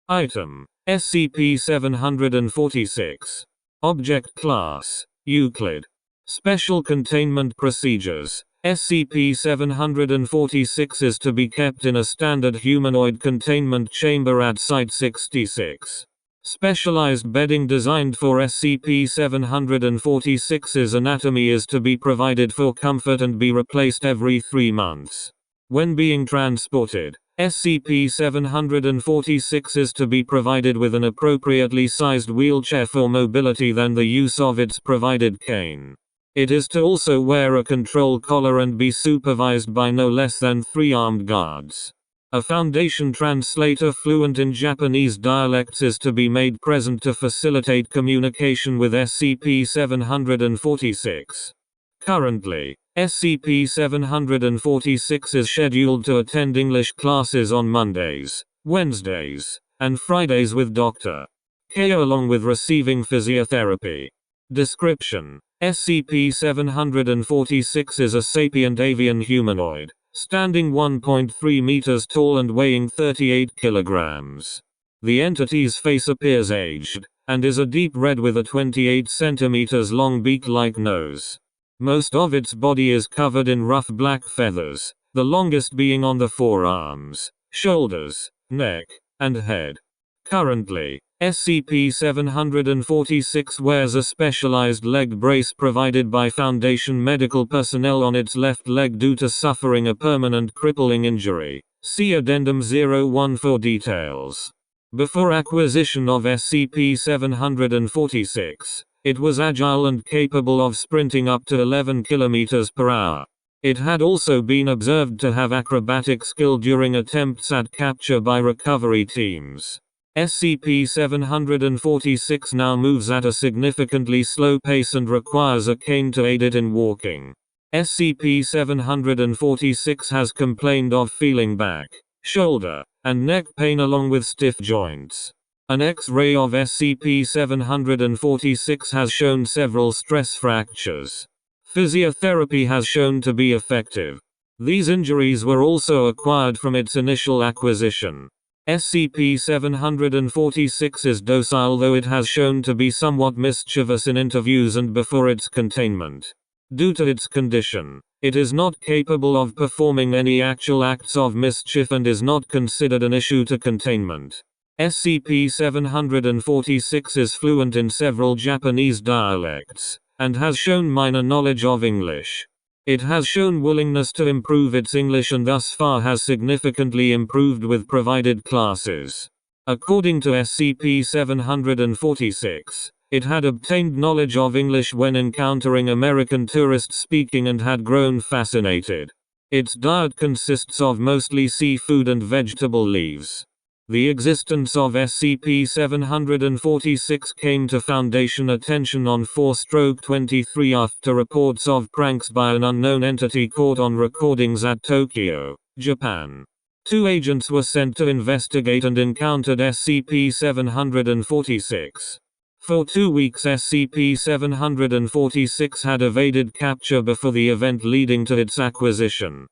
Item: SCP-746. Object Class: Euclid. Special Containment Procedures: SCP-746 is to be kept in a standard humanoid containment chamber at Site-66. Specialized bedding designed for SCP-746's anatomy is to be provided for comfort and be replaced every 3 months. When being transported, SCP-746 is to be provided with an appropriately sized wheelchair for mobility than the use of its provided cane. It is to also wear a control collar and be supervised by no less than 3 armed guards. A Foundation translator fluent in Japanese dialects is to be made present to facilitate communication with SCP-746. Currently, SCP-746 is scheduled to attend English classes on Mondays, Wednesdays, and Fridays with Dr. K along with receiving physiotherapy. Description: SCP-746 is a sapient avian humanoid, standing 1.3 meters tall and weighing 38 kilograms. The entity's face appears aged, and is a deep red with a 28 centimeters long beak-like nose. Most of its body is covered in rough black feathers, the longest being on the forearms, shoulders, neck, and head. Currently, SCP-746 wears a specialized leg brace provided by Foundation medical personnel on its left leg due to suffering a permanent crippling injury. See Addendum 01 for details. Before acquisition of SCP-746, it was agile and capable of sprinting up to 11 km per hour. It had also been observed to have acrobatic skill during attempts at capture by recovery teams. SCP-746 now moves at a significantly slow pace and requires a cane to aid it in walking. SCP-746 has complained of feeling back, shoulder, and neck pain along with stiff joints. An X-ray of SCP-746 has shown several stress fractures. Physiotherapy has shown to be effective. These injuries were also acquired from its initial acquisition. SCP-746 is docile, though it has shown to be somewhat mischievous in interviews and before its containment. Due to its condition, it is not capable of performing any actual acts of mischief and is not considered an issue to containment. SCP-746 is fluent in several Japanese dialects, and has shown minor knowledge of English. It has shown willingness to improve its English and thus far has significantly improved with provided classes. According to SCP-746, it had obtained knowledge of English when encountering American tourists speaking and had grown fascinated. Its diet consists of mostly seafood and vegetable leaves. The existence of SCP-746 came to Foundation attention on 4/23 after reports of pranks by an unknown entity caught on recordings at Tokyo, Japan. 2 agents were sent to investigate and encountered SCP-746. For 2 weeks SCP-746 had evaded capture before the event leading to its acquisition.